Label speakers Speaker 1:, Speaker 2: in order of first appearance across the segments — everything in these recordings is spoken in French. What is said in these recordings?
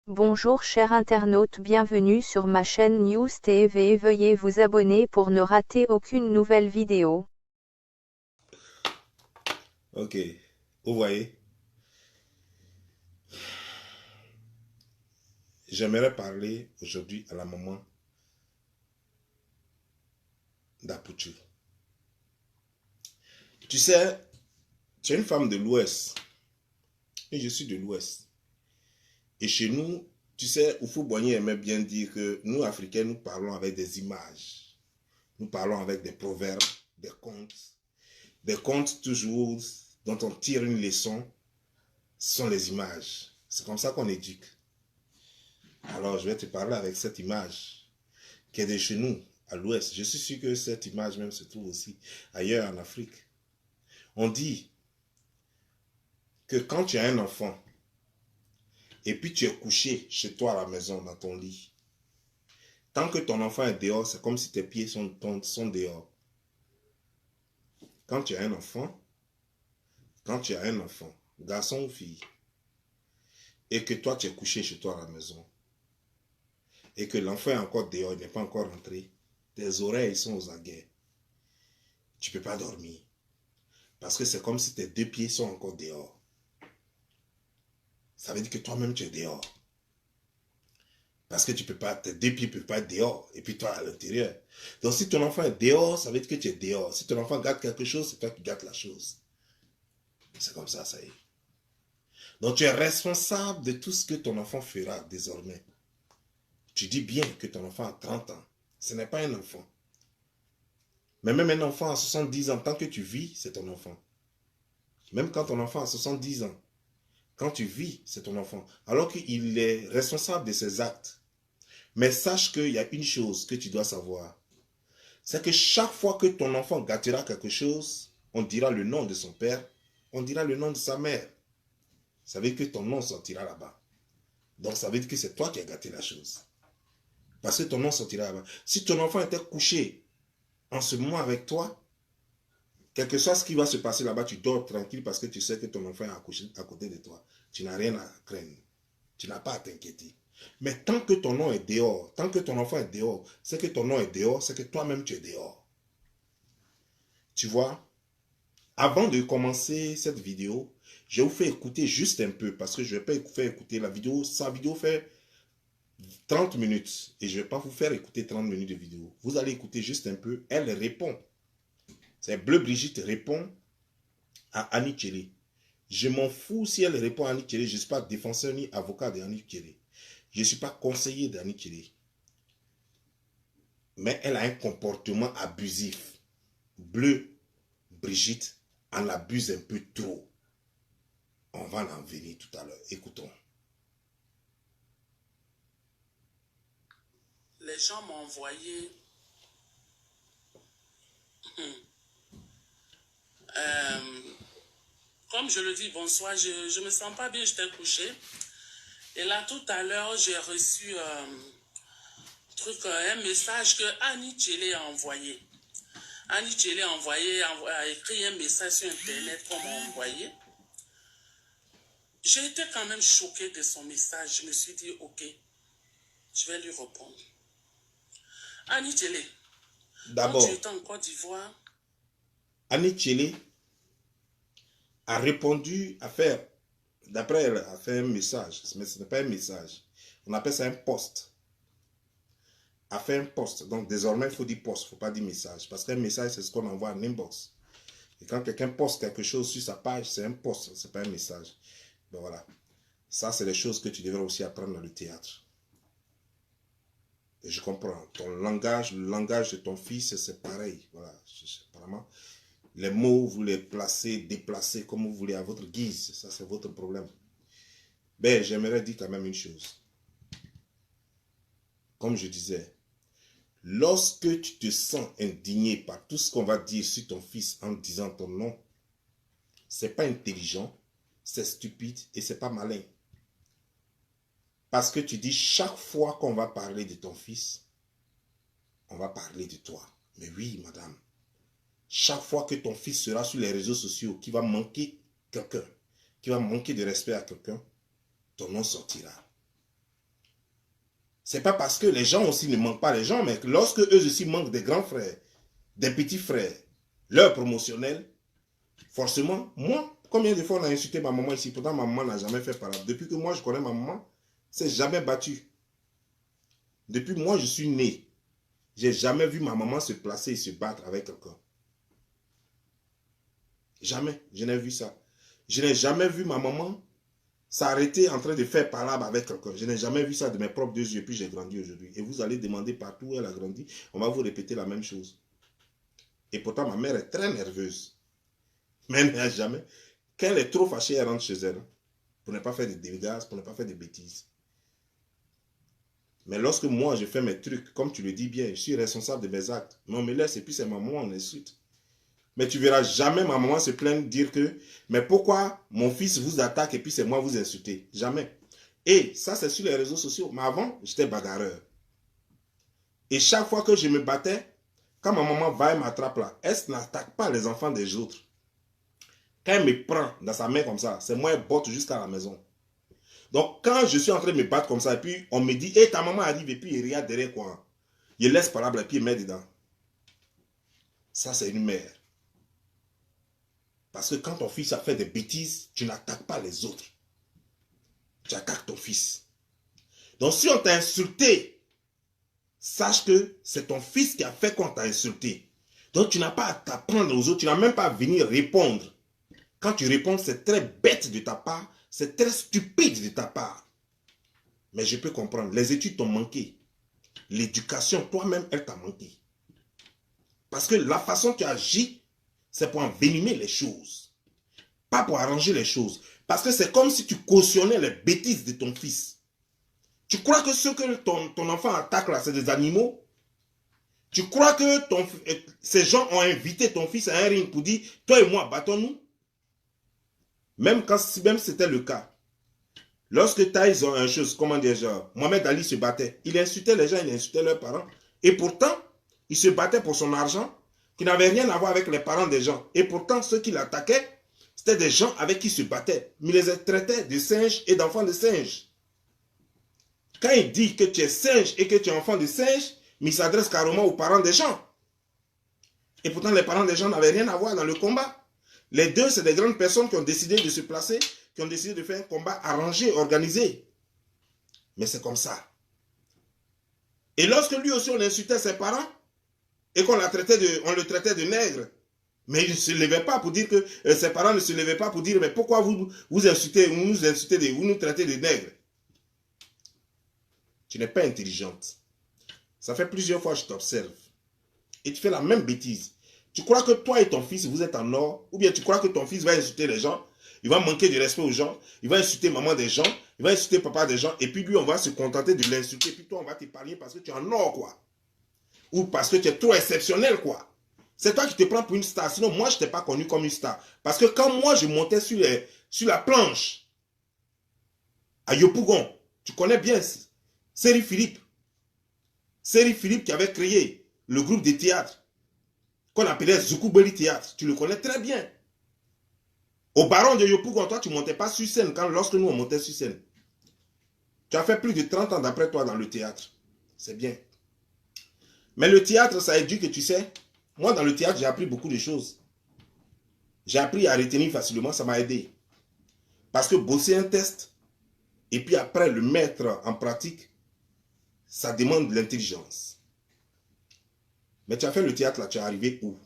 Speaker 1: Bonjour chers internautes, bienvenue sur ma chaîne News TV. Veuillez vous abonner pour ne rater aucune nouvelle vidéo.
Speaker 2: Ok, vous voyez, j'aimerais parler aujourd'hui à la maman d'Apuchu. Tu sais, tu es une femme de l'Ouest et je suis de l'Ouest. Et chez nous, tu sais, Oufou Boigny aimait bien dire que nous, Africains, nous parlons avec des images. Nous parlons avec des proverbes, des contes toujours dont on tire une leçon, ce sont les images. C'est comme ça qu'on éduque. Alors, je vais te parler avec cette image qui est de chez nous, à l'ouest. Je suis sûr que cette image même se trouve aussi ailleurs en Afrique. On dit que quand tu as un enfant et puis tu es couché chez toi à la maison, dans ton lit, tant que ton enfant est dehors, c'est comme si tes pieds sont dehors. Quand tu as un enfant, garçon ou fille, et que toi tu es couché chez toi à la maison, et que l'enfant est encore dehors, il n'est pas encore rentré, tes oreilles sont aux aguets. Tu ne peux pas dormir. Parce que c'est comme si tes deux pieds sont encore dehors. Ça veut dire que toi-même tu es dehors. Parce que tu peux pas, tes deux pieds ne peuvent pas être dehors. Et puis toi à l'intérieur. Donc si ton enfant est dehors, ça veut dire que tu es dehors. Si ton enfant gâte quelque chose, c'est toi qui gâtes la chose. C'est comme ça y est. Donc tu es responsable de tout ce que ton enfant fera désormais. Tu dis bien que ton enfant a 30 ans. Ce n'est pas un enfant. Mais même un enfant à 70 ans, tant que tu vis, c'est ton enfant. Même quand ton enfant a 70 ans, quand tu vis, c'est ton enfant. Alors qu'il est responsable de ses actes. Mais sache qu'il y a une chose que tu dois savoir. C'est que chaque fois que ton enfant gâtera quelque chose, on dira le nom de son père, on dira le nom de sa mère. Ça veut dire que ton nom sortira là-bas. Donc ça veut dire que c'est toi qui as gâté la chose. Parce que ton nom sortira là-bas. Si ton enfant était couché en ce moment avec toi, quel que soit ce qui va se passer là-bas, tu dors tranquille parce que tu sais que ton enfant est accouché à côté de toi. Tu n'as rien à craindre. Tu n'as pas à t'inquiéter. Mais tant que ton nom est dehors, tant que ton enfant est dehors, c'est que ton nom est dehors, c'est que toi-même tu es dehors. Tu vois, avant de commencer cette vidéo, je vous fais écouter juste un peu parce que je ne vais pas faire écouter la vidéo. Sa vidéo fait 30 minutes et je ne vais pas vous faire écouter 30 minutes de vidéo. Vous allez écouter juste un peu. Elle répond. C'est Bleu Brigitte répond à Annie Tchélé. Je m'en fous si elle répond à Annie Tchélé. Je ne suis pas défenseur ni avocat d'Annie Tchélé. Je ne suis pas conseiller d'Annie Tchélé. Mais elle a un comportement abusif. Bleu Brigitte en abuse un peu trop. On va en venir tout à l'heure. Écoutons.
Speaker 3: Les gens m'ont envoyé comme je le dis, bonsoir, je ne me sens pas bien, j'étais couché. Et là, tout à l'heure, j'ai reçu un message que Annie Tchélé a envoyé. Annie Tchélé a écrit un message sur Internet qu'on m'a envoyé. J'ai été quand même choqué de son message. Je me suis dit, ok, je vais lui répondre. Annie Tchélé, quand tu
Speaker 2: D'abord,
Speaker 3: étais en Côte d'Ivoire,
Speaker 2: Annie Tchélé a répondu à faire, d'après elle, a fait un message, mais ce n'est pas un message. On appelle ça un post. A fait un post. Donc désormais, il faut dire post, il ne faut pas dire message. Parce qu'un message, c'est ce qu'on envoie en inbox. Et quand quelqu'un poste quelque chose sur sa page, c'est un post, ce n'est pas un message. Ben voilà. Ça, c'est les choses que tu devrais aussi apprendre dans le théâtre. Et je comprends. Ton langage, le langage de ton fils, c'est pareil. Voilà. Apparemment, les mots, vous les placez, déplacez comme vous voulez à votre guise. Ça, c'est votre problème. Ben, j'aimerais dire quand même une chose. Comme je disais, lorsque tu te sens indigné par tout ce qu'on va dire sur ton fils en disant ton nom, c'est pas intelligent, c'est stupide et c'est pas malin. Parce que tu dis chaque fois qu'on va parler de ton fils, on va parler de toi. Mais oui, madame, chaque fois que ton fils sera sur les réseaux sociaux, qui va manquer quelqu'un, qui va manquer de respect à quelqu'un, ton nom sortira. C'est pas parce que les gens aussi ne manquent pas les gens, mais que lorsque eux aussi manquent des grands frères, des petits frères, leur promotionnel, forcément, moi, combien de fois on a insulté ma maman ici? Pourtant, ma maman n'a jamais fait parole. Depuis que moi, je connais ma maman, c'est jamais battu. Depuis moi, je suis né. J'ai jamais vu ma maman se placer et se battre avec quelqu'un. Jamais, je n'ai vu ça. Je n'ai jamais vu ma maman s'arrêter en train de faire palabre avec quelqu'un. Je n'ai jamais vu ça de mes propres deux yeux, puis j'ai grandi aujourd'hui. Et vous allez demander partout où elle a grandi, on va vous répéter la même chose. Et pourtant, ma mère est très nerveuse. Mais elle n'a jamais. Quand elle est trop fâchée, elle rentre chez elle. Pour ne pas faire de dégâts, pour ne pas faire de bêtises. Mais lorsque moi, je fais mes trucs, comme tu le dis bien, je suis responsable de mes actes. Mais on me laisse et puis c'est ma maman, on insulte. Mais tu verras jamais ma maman se plaindre, dire que, mais pourquoi mon fils vous attaque et puis c'est moi vous insultez? Jamais. Et ça, c'est sur les réseaux sociaux. Mais avant, j'étais bagarreur. Et chaque fois que je me battais, quand ma maman va et m'attrape là, elle n'attaque pas les enfants des autres. Quand elle me prend dans sa main comme ça, c'est moi elle botte jusqu'à la maison. Donc, quand je suis en train de me battre comme ça, et puis on me dit, hé, ta maman arrive, et puis il regarde derrière quoi. Il laisse parler, et puis il met dedans. Ça, c'est une mère. Parce que quand ton fils a fait des bêtises, tu n'attaques pas les autres. Tu attaques ton fils. Donc, si on t'a insulté, sache que c'est ton fils qui a fait qu'on t'a insulté. Donc, tu n'as pas à t'apprendre aux autres, tu n'as même pas à venir répondre. Quand tu réponds, c'est très bête de ta part, c'est très stupide de ta part. Mais je peux comprendre, les études t'ont manqué. L'éducation, toi-même, elle t'a manqué. Parce que la façon dont tu agis, c'est pour envenimer les choses. Pas pour arranger les choses. Parce que c'est comme si tu cautionnais les bêtises de ton fils. Tu crois que ceux que ton enfant attaque là, c'est des animaux? Tu crois que ces gens ont invité ton fils à un ring pour dire, toi et moi, battons-nous? Même si c'était le cas. Lorsque Thaïs ont une chose, comment dire, genre, Mohamed Ali se battait. Il insultait les gens, il insultait leurs parents. Et pourtant, il se battait pour son argent, qui n'avait rien à voir avec les parents des gens. Et pourtant, ceux qui l'attaquaient, c'était des gens avec qui il se battait. Mais il les traitait de singes et d'enfants de singes. Quand il dit que tu es singe et que tu es enfant de singe, mais il s'adresse carrément aux parents des gens. Et pourtant, les parents des gens n'avaient rien à voir dans le combat. Les deux, c'est des grandes personnes qui ont décidé de se placer, qui ont décidé de faire un combat arrangé, organisé. Mais c'est comme ça. Et lorsque lui aussi, on insultait ses parents, et qu'on le traitait de nègre, mais il ne se levait pas pour dire que ses parents ne se levaient pas pour dire, mais pourquoi vous insultez, vous nous traitez de nègres? Tu n'es pas intelligente. Ça fait plusieurs fois que je t'observe. Et tu fais la même bêtise. Tu crois que toi et ton fils, vous êtes en or, ou bien tu crois que ton fils va insulter les gens, il va manquer de respect aux gens, il va insulter maman des gens, il va insulter papa des gens, et puis lui, on va se contenter de l'insulter, et puis toi, on va t'épargner parce que tu es en or, quoi. Ou parce que tu es trop exceptionnel, quoi. C'est toi qui te prends pour une star. Sinon, moi, je ne t'ai pas connu comme une star. Parce que quand moi, je montais sur la planche, à Yopougon, tu connais bien Seri Philippe. Seri Philippe qui avait créé le groupe de théâtre qu'on appelait Zoukoubeli Théâtre. Tu le connais très bien. Au Baron de Yopougon, toi, tu ne montais pas sur scène lorsque nous, on montait sur scène. Tu as fait plus de 30 ans d'après toi dans le théâtre. C'est bien. Mais le théâtre, ça éduque, tu sais. Moi, dans le théâtre, j'ai appris beaucoup de choses. J'ai appris à retenir facilement, ça m'a aidé. Parce que bosser un test, et puis après le mettre en pratique, ça demande de l'intelligence. Mais tu as fait le théâtre là, tu es arrivé où?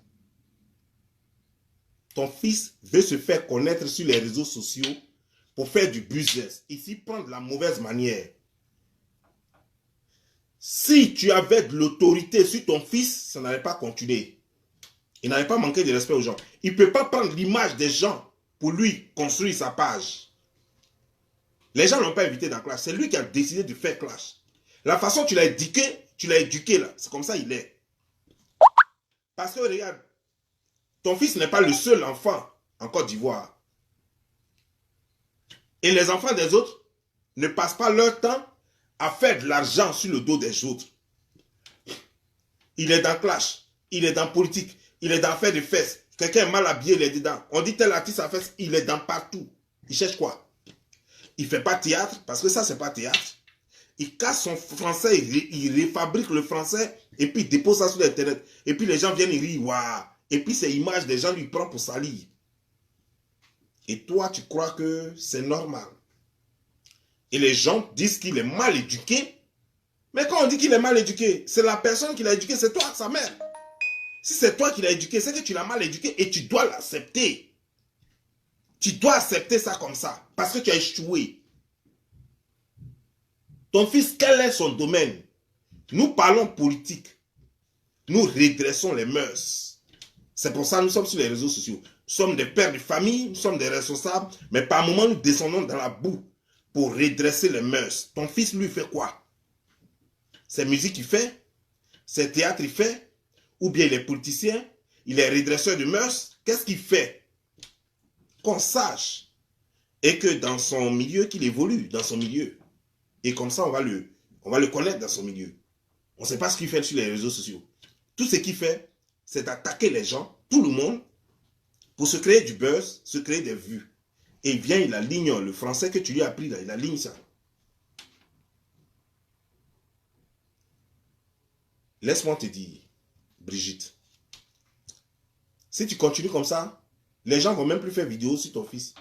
Speaker 2: Ton fils veut se faire connaître sur les réseaux sociaux pour faire du business. Ici, prendre la mauvaise manière. Si tu avais de l'autorité sur ton fils, ça n'allait pas continuer. Il n'allait pas manquer de respect aux gens. Il ne peut pas prendre l'image des gens pour lui construire sa page. Les gens ne l'ont pas invité dans la classe. C'est lui qui a décidé de faire clash. La façon dont tu l'as éduqué là, c'est comme ça il est. Parce que regarde, ton fils n'est pas le seul enfant en Côte d'Ivoire. Et les enfants des autres ne passent pas leur temps à faire de l'argent sur le dos des autres. Il est dans clash, il est dans politique, il est dans faire des fesses. Quelqu'un est mal habillé, il est dedans. On dit tel artiste à fesse, il est dans partout. Il cherche quoi? Il ne fait pas théâtre, parce que ça, c'est pas théâtre. Il casse son français, il refabrique le français et puis il dépose ça sur Internet. Et puis les gens viennent, ils rient, waouh. Et puis ces images, des gens lui prennent pour salir. Et toi, tu crois que c'est normal. Et les gens disent qu'il est mal éduqué. Mais quand on dit qu'il est mal éduqué, c'est la personne qui l'a éduqué, c'est toi, sa mère. Si c'est toi qui l'as éduqué, c'est que tu l'as mal éduqué et tu dois l'accepter. Tu dois accepter ça comme ça, parce que tu as échoué. Ton fils, quel est son domaine? Nous parlons politique. Nous redressons les mœurs. C'est pour ça que nous sommes sur les réseaux sociaux. Nous sommes des pères de famille, nous sommes des responsables, mais par moments, nous descendons dans la boue pour redresser les mœurs. Ton fils, lui, fait quoi? C'est musique qu'il fait? C'est théâtre qu'il fait? Ou bien il est politicien? Il est redresseur de mœurs? Qu'est-ce qu'il fait? Qu'on sache. Et que dans son milieu, qu'il évolue dans son milieu. Et comme ça, on va le connaître dans son milieu. On ne sait pas ce qu'il fait sur les réseaux sociaux. Tout ce qu'il fait, c'est d'attaquer les gens, tout le monde, pour se créer du buzz, se créer des vues. Et il vient, il aligne le français que tu lui as appris là, il aligne ça. Laisse-moi te dire, Brigitte, si tu continues comme ça, les gens ne vont même plus faire vidéo sur ton fils.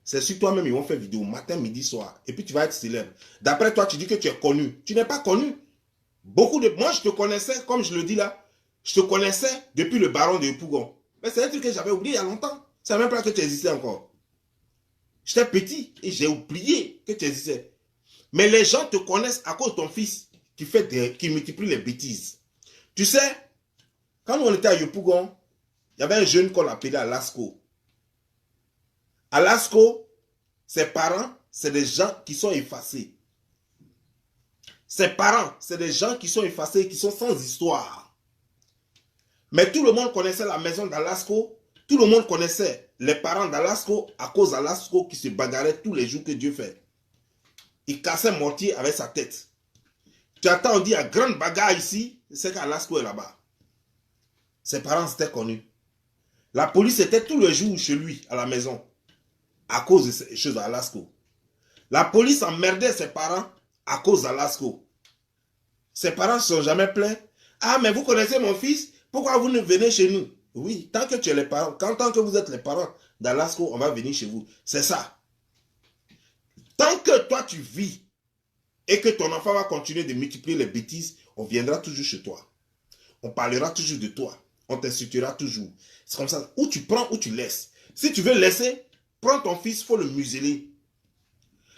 Speaker 2: C'est sur toi-même, ils vont faire vidéo matin, midi, soir. Et puis tu vas être célèbre. D'après toi, tu dis que tu es connu. Tu n'es pas connu. Moi, je te connaissais, comme je le dis là, je te connaissais depuis le baron de Pougon. Mais c'est un truc que j'avais oublié il y a longtemps. C'est même pas que tu existais encore. J'étais petit et j'ai oublié que tu existais. Mais les gens te connaissent à cause de ton fils qui multiplie les bêtises. Tu sais, quand on était à Yopougon, il y avait un jeune qu'on appelait Alasco. Alasco, ses parents, c'est des gens qui sont effacés. Ses parents, c'est des gens qui sont effacés, qui sont sans histoire. Mais tout le monde connaissait la maison d'Alasco. Tout le monde connaissait les parents d'Alasco à cause d'Alasco qui se bagarrait tous les jours que Dieu fait. Il cassait mortier avec sa tête. Tu attends, on dit, à grande bagarre ici, c'est qu'Alasco est là-bas. Ses parents étaient connus. La police était tous les jours chez lui, à la maison, à cause de ces choses d'Alasco. La police emmerdait ses parents à cause d'Alasco. Ses parents ne se sont jamais plaints. Ah, mais vous connaissez mon fils, pourquoi vous ne venez chez nous? Oui, tant que tu es les parents, tant que vous êtes les parents d'Alasco, on va venir chez vous. C'est ça. Tant que toi tu vis et que ton enfant va continuer de multiplier les bêtises, on viendra toujours chez toi. On parlera toujours de toi. On t'insultera toujours. C'est comme ça. Ou tu prends ou tu laisses. Si tu veux laisser, prends ton fils, il faut le museler.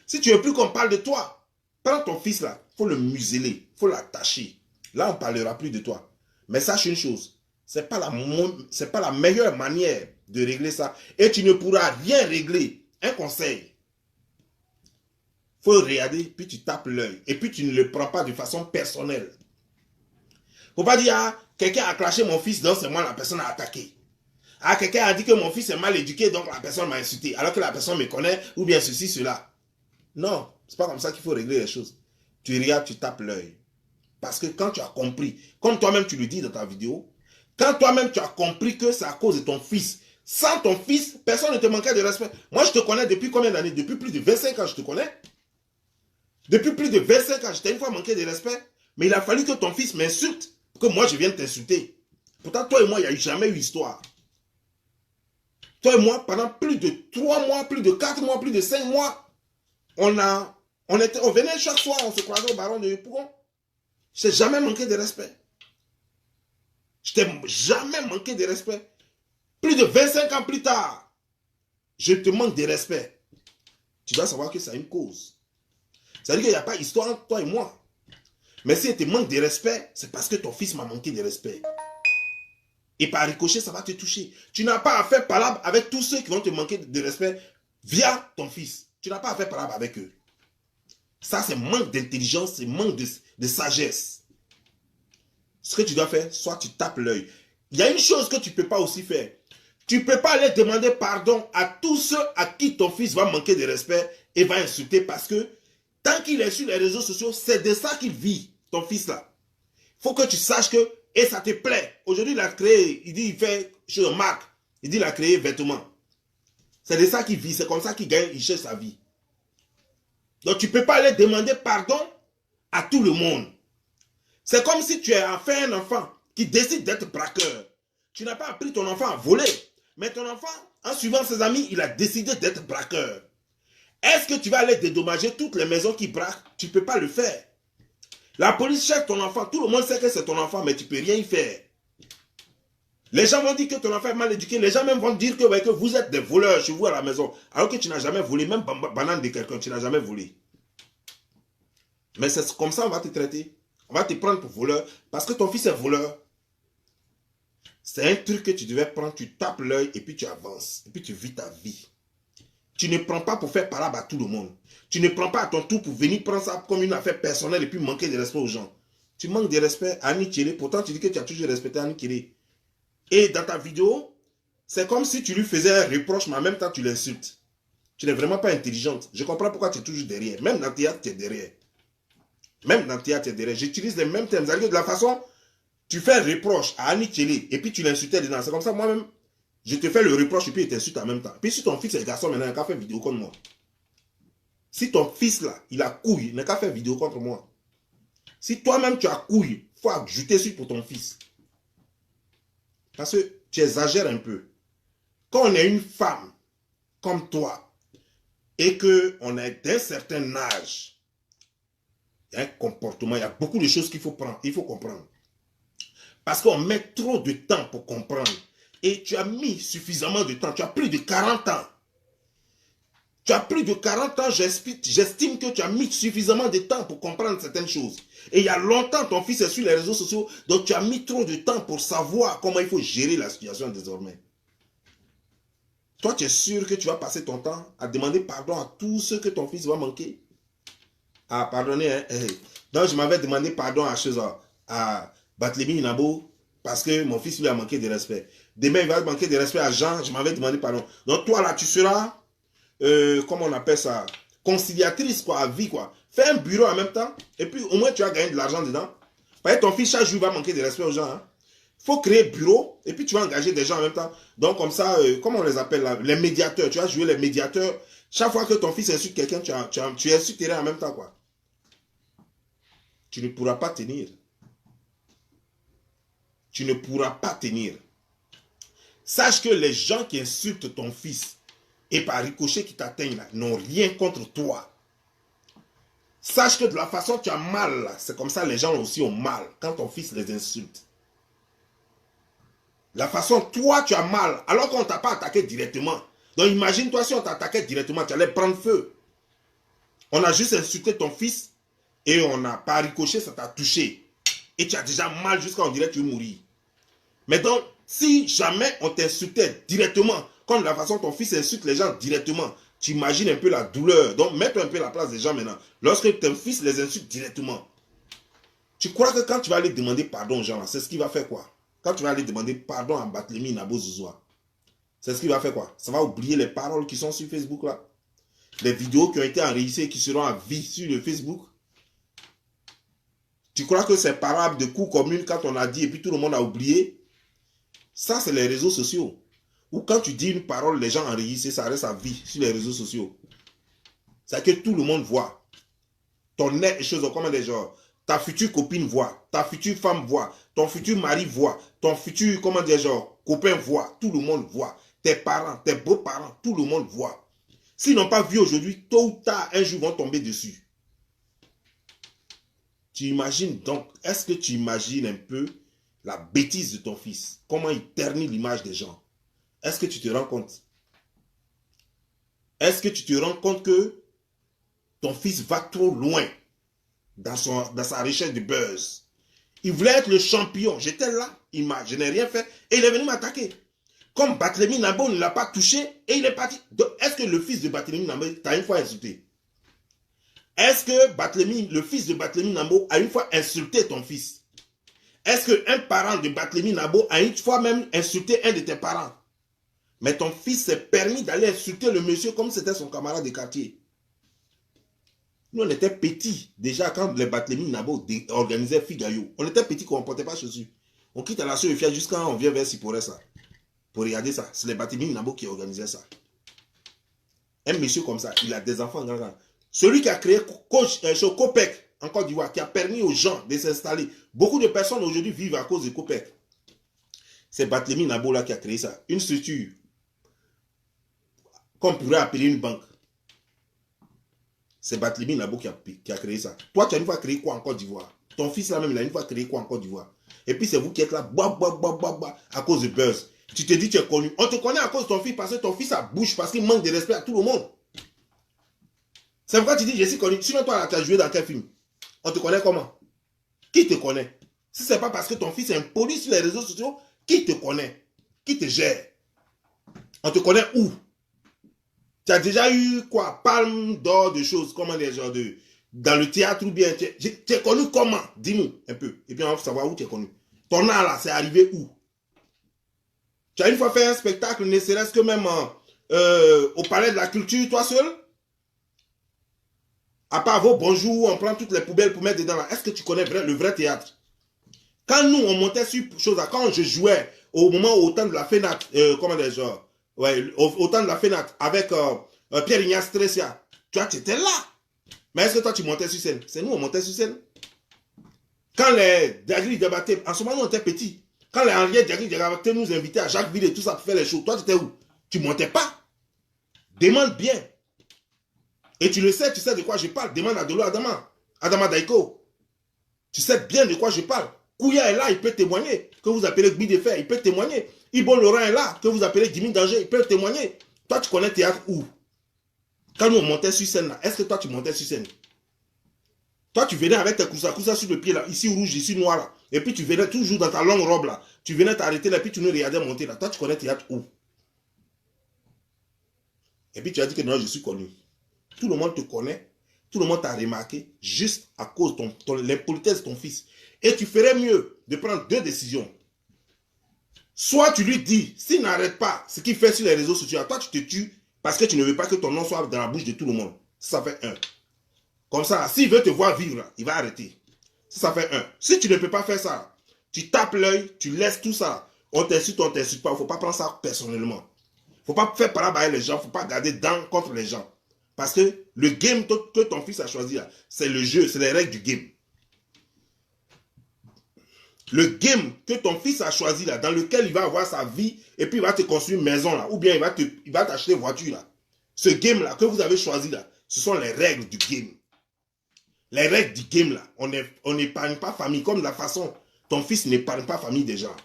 Speaker 2: Si tu veux plus qu'on parle de toi, prends ton fils là, il faut le museler, il faut l'attacher. Là, on ne parlera plus de toi. Mais sache une chose, ce n'est pas la meilleure manière de régler ça. Et tu ne pourras rien régler. Un conseil. Il faut regarder, puis tu tapes l'œil. Et puis tu ne le prends pas de façon personnelle. Il ne faut pas dire, ah, quelqu'un a clashé mon fils, donc c'est moi la personne a attaqué. Ah, quelqu'un a dit que mon fils est mal éduqué, donc la personne m'a insulté. Alors que la personne me connaît, ou bien ceci, cela. Non, c'est pas comme ça qu'il faut régler les choses. Tu regardes, tu tapes l'œil. Parce que quand tu as compris, comme toi-même tu le dis dans ta vidéo, quand toi-même tu as compris que c'est à cause de ton fils, sans ton fils, personne ne te manquait de respect. Moi, je te connais depuis combien d'années? Depuis plus de 25 ans, je te connais. Depuis plus de 25 ans, je t'ai une fois manqué de respect. Mais il a fallu que ton fils m'insulte pour que moi, je vienne t'insulter. Pourtant, toi et moi, il n'y a jamais eu histoire. Toi et moi, pendant plus de 3 mois, plus de 4 mois, plus de 5 mois, on venait chaque soir, on se croisait au baron de Yopougon. Je t'ai jamais manqué de respect. Je t'ai jamais manqué de respect. Plus de 25 ans plus tard, je te manque de respect. Tu dois savoir que ça a une cause. C'est-à-dire qu'il n'y a pas d'histoire entre toi et moi. Mais si tu te manques de respect, c'est parce que ton fils m'a manqué de respect. Et par ricochet, ça va te toucher. Tu n'as pas à faire palabre avec tous ceux qui vont te manquer de respect via ton fils. Tu n'as pas à faire palabre avec eux. Ça, c'est manque d'intelligence, c'est manque de sagesse. Ce que tu dois faire, soit tu tapes l'œil. Il y a une chose que tu ne peux pas aussi faire. Tu ne peux pas aller demander pardon à tous ceux à qui ton fils va manquer de respect et va insulter parce que tant qu'il est sur les réseaux sociaux, c'est de ça qu'il vit, ton fils là. Il faut que tu saches que, et ça te plaît. Aujourd'hui, il a créé, il dit, il fait chez une marque. Il dit, il a créé vêtements. C'est de ça qu'il vit, c'est comme ça qu'il gagne, il cherche sa vie. Donc tu ne peux pas aller demander pardon à tout le monde. C'est comme si tu as fait un enfant qui décide d'être braqueur. Tu n'as pas appris ton enfant à voler, mais ton enfant, en suivant ses amis, il a décidé d'être braqueur. Est-ce que tu vas aller dédommager toutes les maisons qui braquent? Tu ne peux pas le faire. La police cherche ton enfant, tout le monde sait que c'est ton enfant, mais tu ne peux rien y faire. Les gens vont dire que ton enfant est mal éduqué, les gens même vont dire que vous êtes des voleurs chez vous à la maison, alors que tu n'as jamais volé, même banane de quelqu'un, tu n'as jamais volé. Mais c'est comme ça on va te traiter. On va te prendre pour voleur, parce que ton fils est voleur. C'est un truc que tu devais prendre, tu tapes l'œil et puis tu avances, et puis tu vis ta vie. Tu ne prends pas pour faire parade à tout le monde. Tu ne prends pas à ton tour pour venir prendre ça comme une affaire personnelle et puis manquer de respect aux gens. Tu manques de respect à Annie Thierry, pourtant tu dis que tu as toujours respecté Annie Thierry. Et dans ta vidéo, c'est comme si tu lui faisais un reproche, mais en même temps tu l'insultes. Tu n'es vraiment pas intelligente. Je comprends pourquoi tu es toujours derrière. Même dans le théâtre, tu es derrière. Même dans le théâtre, tu es derrière. J'utilise les mêmes termes. De la façon, tu fais un reproche à Annie Thierry et puis tu l'insultais dedans. C'est comme ça, moi-même, je te fais le reproche et puis je t'insulte en même temps. Puis si ton fils est garçon maintenant, il n'a qu'à faire vidéo contre moi. Si ton fils là, il a couille, il n'a qu'à faire vidéo contre moi. Si toi-même tu as couille, il faut ajouter sur pour ton fils. Parce que tu exagères un peu. Quand on est une femme comme toi et qu'on est d'un certain âge, il y a un comportement, il y a beaucoup de choses qu'il faut prendre, il faut comprendre. Parce qu'on met trop de temps pour comprendre. Et tu as mis suffisamment de temps, tu as plus de 40 ans. Tu as plus de 40 ans, j'estime que tu as mis suffisamment de temps pour comprendre certaines choses. Et il y a longtemps, ton fils est sur les réseaux sociaux, donc tu as mis trop de temps pour savoir comment il faut gérer la situation désormais. Toi, tu es sûr que tu vas passer ton temps à demander pardon à tout ce que ton fils va manquer? Ah, pardonnez, hein? Donc, je m'avais demandé pardon à Barthélémy Nabo parce que mon fils lui a manqué de respect. Demain, il va manquer de respect à Jean, je m'avais demandé pardon. Donc, toi, là, tu seras, comment on appelle ça, conciliatrice, quoi, à vie, quoi. Fais un bureau en même temps, et puis au moins, tu vas gagner de l'argent dedans. Parce que ton fils, chaque jour, va manquer de respect aux gens, hein. Il faut créer bureau, et puis tu vas engager des gens en même temps. Donc, comme ça, comment on les appelle là? Les médiateurs, tu vas jouer les médiateurs. Chaque fois que ton fils insulte quelqu'un, tu insulterais en même temps, quoi. Tu ne pourras pas tenir. Tu ne pourras pas tenir. Sache que les gens qui insultent ton fils et par ricochet qui t'atteignent là n'ont rien contre toi. Sache que de la façon tu as mal là, c'est comme ça les gens aussi ont mal quand ton fils les insulte. La façon toi tu as mal alors qu'on ne t'a pas attaqué directement. Donc imagine-toi si on t'attaquait directement, tu allais prendre feu. On a juste insulté ton fils et on n'a pas ricochet, ça t'a touché. Et tu as déjà mal jusqu'à on dirait que tu veux mourir. Mais donc, si jamais on t'insultait directement, comme la façon dont ton fils insulte les gens directement, tu imagines un peu la douleur. Donc, mets-toi un peu la place des gens maintenant. Lorsque ton fils les insulte directement, tu crois que quand tu vas aller demander pardon aux gens, c'est ce qu'il va faire quoi? Quand tu vas aller demander pardon à Barthélémy Nabo Zouzoua, c'est ce qu'il va faire quoi? Ça va oublier les paroles qui sont sur Facebook là. Les vidéos qui ont été enregistrées et qui seront à vie sur le Facebook. Tu crois que c'est parable de coups communs quand on a dit et puis tout le monde a oublié? Ça, c'est les réseaux sociaux. Ou quand tu dis une parole, les gens enregistrent, ça reste à vie sur les réseaux sociaux. C'est que tout le monde voit. Ton ex, choses comme des gens. Ta future copine voit. Ta future femme voit. Ton futur mari voit. Ton futur, comment dire, genre, copain voit. Tout le monde voit. Tes parents, tes beaux-parents, tout le monde voit. S'ils n'ont pas vu aujourd'hui, tôt ou tard, un jour vont tomber dessus. Tu imagines donc, est-ce que tu imagines un peu la bêtise de ton fils? Comment il ternit l'image des gens? Est-ce que tu te rends compte? Est-ce que tu te rends compte que ton fils va trop loin dans sa recherche de buzz? Il voulait être le champion. J'étais là, je n'ai rien fait et il est venu m'attaquer. Comme Barthélémy Nabo ne l'a pas touché et il est parti. Est-ce que le fils de Barthélémy Nabo t'a une fois insulté? Est-ce que le fils de Barthélémy Nabo a une fois insulté ton fils? Est-ce qu'un parent de Barthélémy Nabo a une fois même insulté un de tes parents? Mais ton fils s'est permis d'aller insulter le monsieur comme c'était son camarade de quartier. Nous, on était petits déjà quand les Barthélémy Nabo organisaient Figayo. On était petits qu'on ne portait pas chaussures. On quitte à la Soufia jusqu'à on vient vers Siporessa. Pour regarder ça, c'est les Barthélémy Nabo qui organisaient ça. Un monsieur comme ça, il a des enfants grand. Celui qui a créé Copec, en Côte d'Ivoire qui a permis aux gens de s'installer. Beaucoup de personnes aujourd'hui vivent à cause de Copec. C'est Barthélemy Nabola qui a créé ça. Une structure qu'on pourrait appeler une banque. C'est Barthélemy Nabo qui a créé ça. Toi, tu as une fois créé quoi en Côte d'Ivoire? Ton fils là même, il a une fois créé quoi en Côte d'Ivoire? Et puis c'est vous qui êtes là, à cause de buzz. Tu te dis que tu es connu. On te connaît à cause de ton fils parce que ton fils a bouche, parce qu'il manque de respect à tout le monde. C'est pourquoi tu dis, je suis connu. Sinon, toi, tu as joué dans quel film? On te connaît comment? Qui te connaît? Si ce n'est pas parce que ton fils est impoli sur les réseaux sociaux, qui te connaît? Qui te gère? On te connaît où? Tu as déjà eu quoi? Palme d'or de choses, comment des gens de... Dans le théâtre ou bien... Tu es connu comment? Dis-nous un peu. Et puis on va savoir où tu es connu. Ton art là, c'est arrivé où? Tu as une fois fait un spectacle, ne serait-ce que même au Palais de la Culture, toi seul? À part vos bonjours, on prend toutes les poubelles pour mettre dedans là. Est-ce que tu connais le vrai théâtre? Quand nous, on montait sur choses là, quand je jouais au moment au temps de la FENAT, comment des gens... Ouais, au temps de la FENAT, avec Pierre-Ignace Tressia, tu étais là. Mais est-ce que toi, tu montais sur scène? C'est nous, on montait sur scène. Quand les Diagri débattaient, en ce moment, on était petits. Quand les Henriette Diagri débattaient nous invitaient à Jacques Ville et tout ça pour faire les shows, toi, tu étais où? Tu montais pas. Demande bien. Et tu le sais, tu sais de quoi je parle. Demande à Dolo Adama Daiko. Tu sais bien de quoi je parle. Kouya est là, il peut témoigner. Que vous appelez Gbi de Fer, il peut témoigner. Ibo Laurent est là, que vous appelez Jimmy Danger, il peut témoigner. Toi, tu connais théâtre où? Quand nous on montait sur scène là, est-ce que toi tu montais sur scène? Toi, tu venais avec tes coussas sur le pied là, ici rouge, ici noir là. Et puis tu venais toujours dans ta longue robe là. Tu venais t'arrêter là, puis tu nous regardais monter là. Toi, tu connais théâtre où? Et puis tu as dit que non, je suis connu. Tout le monde te connaît. Tout le monde t'a remarqué juste à cause de l'impolitesse de ton fils. Et tu ferais mieux de prendre deux décisions. Soit tu lui dis, s'il n'arrête pas ce qu'il fait sur les réseaux sociaux, toi tu te tues parce que tu ne veux pas que ton nom soit dans la bouche de tout le monde. Ça fait un. Comme ça, s'il veut te voir vivre, il va arrêter. Ça fait un. Si tu ne peux pas faire ça, tu tapes l'œil, tu laisses tout ça. On t'insulte pas. Il ne faut pas prendre ça personnellement. Il ne faut pas faire parabailler les gens. Il ne faut pas garder dents contre les gens. Parce que le game que ton fils a choisi, c'est le jeu, c'est les règles du game. Le game que ton fils a choisi là, dans lequel il va avoir sa vie et puis il va te construire une maison là, ou bien il va t'acheter une voiture là. Ce game là que vous avez choisi là, ce sont les règles du game. Les règles du game là, on n'épargne pas famille comme de la façon ton fils n'épargne pas famille des gens.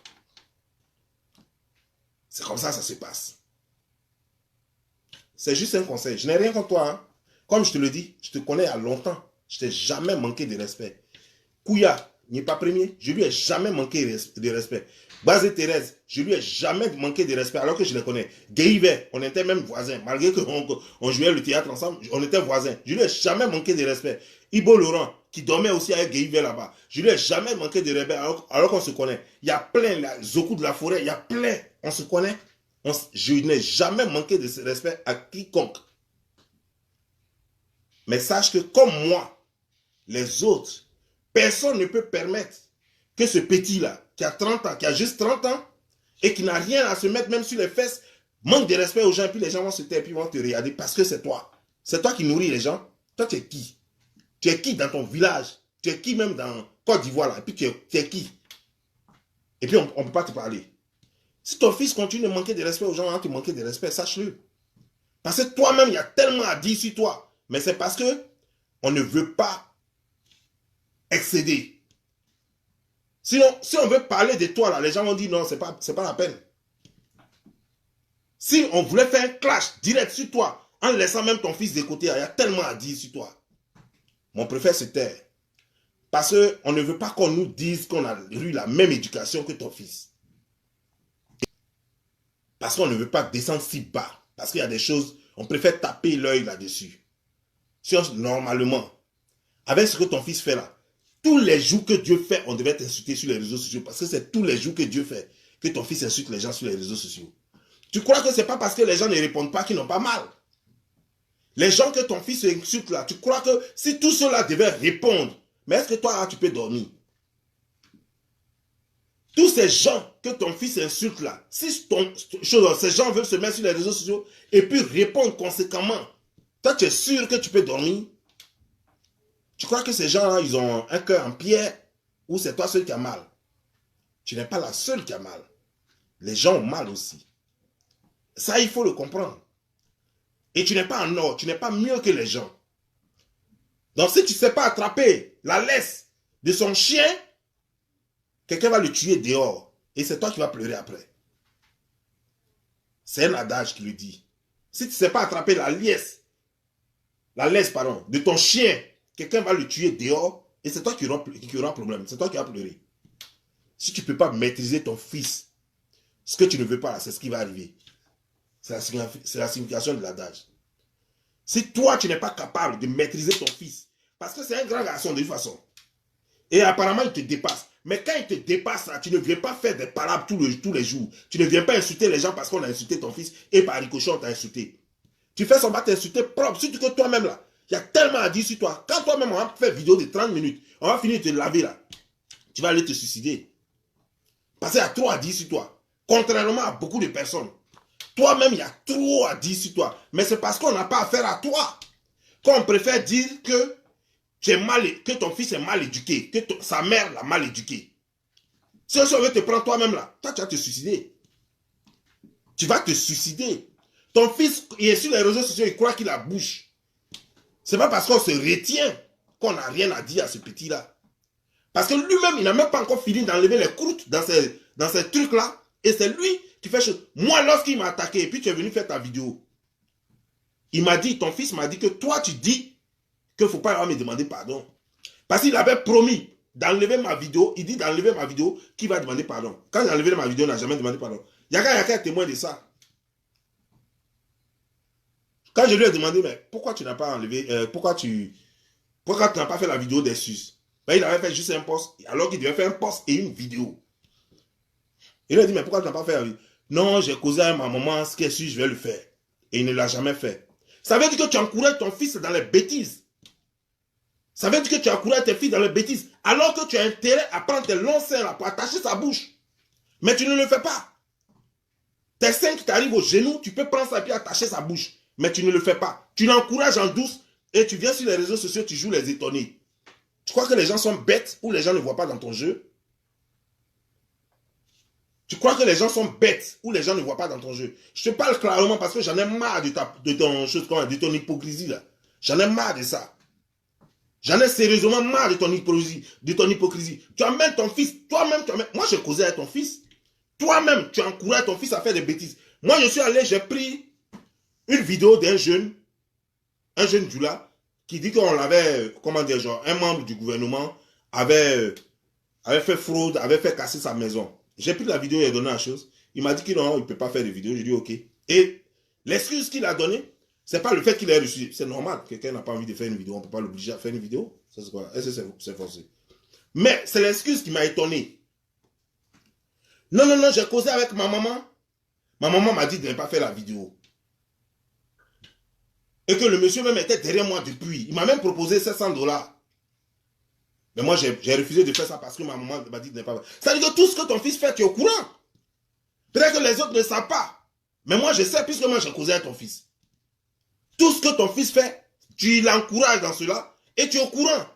Speaker 2: C'est comme ça se passe. C'est juste un conseil. Je n'ai rien contre toi. Hein. Comme je te le dis, je te connais il y a longtemps. Je t'ai jamais manqué de respect. Kouya n'est pas premier. Je lui ai jamais manqué de respect. Bazé Thérèse, je lui ai jamais manqué de respect alors que je les connais. Guéhiver, on était même voisins. Malgré qu'on jouait le théâtre ensemble, on était voisins. Je lui ai jamais manqué de respect. Ibo Laurent, qui dormait aussi avec Guéhiver là-bas. Je lui ai jamais manqué de respect alors qu'on se connaît. Il y a plein, Zoku de la forêt, il y a plein. On se connaît. Je n'ai jamais manqué de ce respect à quiconque. Mais sache que comme moi, les autres, personne ne peut permettre que ce petit-là, qui a 30 ans, qui a juste 30 ans, et qui n'a rien à se mettre même sur les fesses, manque de respect aux gens, et puis les gens vont se taire, et puis vont te regarder, parce que c'est toi. C'est toi qui nourris les gens. Toi, tu es qui? Tu es qui dans ton village? Tu es qui même dans Côte d'Ivoire, là? Et puis tu es qui? Et puis on ne peut pas te parler. Si ton fils continue de manquer de respect aux gens, te manquer de respect, sache-le. Parce que toi-même, il y a tellement à dire sur toi. Mais c'est parce que on ne veut pas excéder. Sinon, si on veut parler de toi, là, les gens vont dire non, c'est pas la peine. Si on voulait faire un clash direct sur toi, en laissant même ton fils de côté, il y a tellement à dire sur toi. Mais on préfère se taire. Parce qu'on ne veut pas qu'on nous dise qu'on a eu la même éducation que ton fils. Parce qu'on ne veut pas descendre si bas. Parce qu'il y a des choses, on préfère taper l'œil là-dessus. Normalement, avec ce que ton fils fait là, tous les jours que Dieu fait, on devait t'insulter sur les réseaux sociaux. Parce que c'est tous les jours que Dieu fait que ton fils insulte les gens sur les réseaux sociaux. Tu crois que ce n'est pas parce que les gens ne répondent pas qu'ils n'ont pas mal. Les gens que ton fils insulte là, tu crois que si tous ceux-là devaient répondre, mais est-ce que toi là, tu peux dormir? Tous ces gens que ton fils insulte là, si ces gens veulent se mettre sur les réseaux sociaux et puis répondre conséquemment, toi tu es sûr que tu peux dormir? Tu crois que ces gens-là, ils ont un cœur en pierre ou c'est toi seul qui a mal? Tu n'es pas la seule qui a mal. Les gens ont mal aussi. Ça, il faut le comprendre. Et tu n'es pas en or, tu n'es pas mieux que les gens. Donc si tu ne sais pas attraper la laisse de son chien, quelqu'un va le tuer dehors. Et c'est toi qui vas pleurer après. C'est un adage qui le dit. Si tu ne sais pas attraper la laisse de ton chien, quelqu'un va le tuer dehors. Et c'est toi qui aura problème. C'est toi qui vas pleurer. Si tu ne peux pas maîtriser ton fils, ce que tu ne veux pas, c'est ce qui va arriver. C'est la signification de l'adage. Si toi, tu n'es pas capable de maîtriser ton fils, parce que c'est un grand garçon de toute façon, et apparemment, il te dépasse. Mais quand il te dépasse, là, tu ne viens pas faire des parabes tous les jours. Tu ne viens pas insulter les gens parce qu'on a insulté ton fils et par ricochet, on t'a insulté. Tu fais semblant t'insulter propre, surtout que toi-même, là, il y a tellement à dire sur toi. Quand toi-même, on va faire vidéo de 30 minutes, on va finir de te laver, là, tu vas aller te suicider. Parce qu'il y a trop à dire sur toi. Contrairement à beaucoup de personnes. Toi-même, il y a trop à dire sur toi. Mais c'est parce qu'on n'a pas affaire à toi qu'on préfère dire que que ton fils est mal éduqué, que sa mère l'a mal éduqué. Si on veut te prendre toi-même là, toi tu vas te suicider. Tu vas te suicider. Ton fils, il est sur les réseaux sociaux, il croit qu'il a bouche. C'est pas parce qu'on se retient qu'on n'a rien à dire à ce petit-là. Parce que lui-même, il n'a même pas encore fini d'enlever les croûtes dans ces trucs-là. Et c'est lui qui fait chose. Moi, lorsqu'il m'a attaqué, et puis tu es venu faire ta vidéo, il m'a dit, ton fils m'a dit que toi, tu dis qu'il ne faut pas me demander pardon. Parce qu'il avait promis d'enlever ma vidéo. Il dit d'enlever ma vidéo qu'il va demander pardon. Quand j'ai enlevé ma vidéo, il n'a jamais demandé pardon. Il y a qu'un témoin de ça. Quand je lui ai demandé, mais pourquoi tu n'as pas enlevé, pourquoi tu n'as pas fait la vidéo des sus? Ben, il avait fait juste un post, alors qu'il devait faire un post et une vidéo. Il lui a dit, mais pourquoi tu n'as pas fait la vidéo? Non, j'ai causé à ma maman ce qu'elle suit, je vais le faire. Et il ne l'a jamais fait. Ça veut dire que tu encourages ton fils dans les bêtises. Ça veut dire que tu encourages tes filles dans les bêtises. Alors que tu as intérêt à prendre tes longs seins là pour attacher sa bouche. Mais tu ne le fais pas. Tes seins qui t'arrivent au genou, tu peux prendre ça et puis attacher sa bouche. Mais tu ne le fais pas. Tu l'encourages en douce et tu viens sur les réseaux sociaux, tu joues les étonnés. Tu crois que les gens sont bêtes ou les gens ne voient pas dans ton jeu? Tu crois que les gens sont bêtes ou les gens ne voient pas dans ton jeu? Je te parle clairement parce que j'en ai marre de ton hypocrisie là. J'en ai marre de ça. J'en ai sérieusement marre de ton hypocrisie. Tu amènes ton fils, toi-même, moi j'ai causé avec ton fils. Toi-même, tu encourages ton fils à faire des bêtises. Moi je suis allé, j'ai pris une vidéo d'un jeune Djoula, qui dit qu'on l'avait, comment dire, genre, un membre du gouvernement avait fait fraude, avait fait casser sa maison. J'ai pris la vidéo et donné la chose. Il m'a dit qu'il ne peut pas faire de vidéo. J'ai dit ok. Et l'excuse qu'il a donnée, c'est pas le fait qu'il ait reçu. C'est normal. Quelqu'un n'a pas envie de faire une vidéo. On ne peut pas l'obliger à faire une vidéo. Ça, c'est quoi? Est-ce que c'est forcé? Mais c'est l'excuse qui m'a étonné. Non, j'ai causé avec ma maman. Ma maman m'a dit de ne pas faire la vidéo. Et que le monsieur même était derrière moi depuis. Il m'a même proposé $700. Mais moi, j'ai refusé de faire ça parce que ma maman m'a dit de ne pas faire. Ça veut dire que tout ce que ton fils fait, tu es au courant. Peut-être que les autres ne savent pas. Mais moi, je sais puisque moi, j'ai causé avec ton fils. Tout ce que ton fils fait, tu l'encourages dans cela et tu es au courant.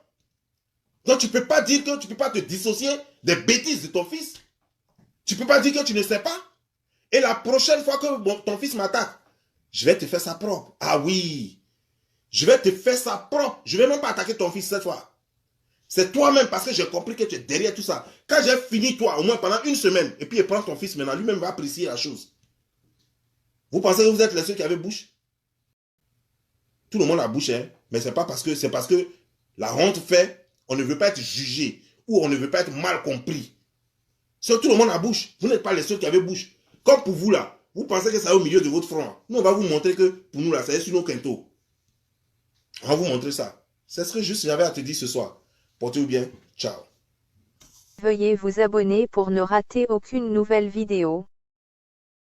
Speaker 2: Donc tu ne peux pas dire que tu ne peux pas te dissocier des bêtises de ton fils. Tu ne peux pas dire que tu ne sais pas. Et la prochaine fois que ton fils m'attaque, je vais te faire ça propre. Ah oui, je vais te faire ça propre. Je ne vais même pas attaquer ton fils cette fois. C'est toi-même parce que j'ai compris que tu es derrière tout ça. Quand j'ai fini toi, au moins pendant une semaine, et puis il prend ton fils maintenant, lui-même va apprécier la chose. Vous pensez que vous êtes les seuls qui avaient bouche? Tout le monde a bouche, hein? Mais c'est parce que la honte fait, on ne veut pas être jugé ou on ne veut pas être mal compris. C'est tout le monde a bouche. Vous n'êtes pas les seuls qui avaient bouche. Comme pour vous là, vous pensez que ça est au milieu de votre front. Nous, on va vous montrer que pour nous là, ça est sur nos quintaux. On va vous montrer ça. C'est ce que juste j'avais à te dire ce soir. Portez-vous bien. Ciao.
Speaker 1: Veuillez vous abonner pour ne rater aucune nouvelle vidéo.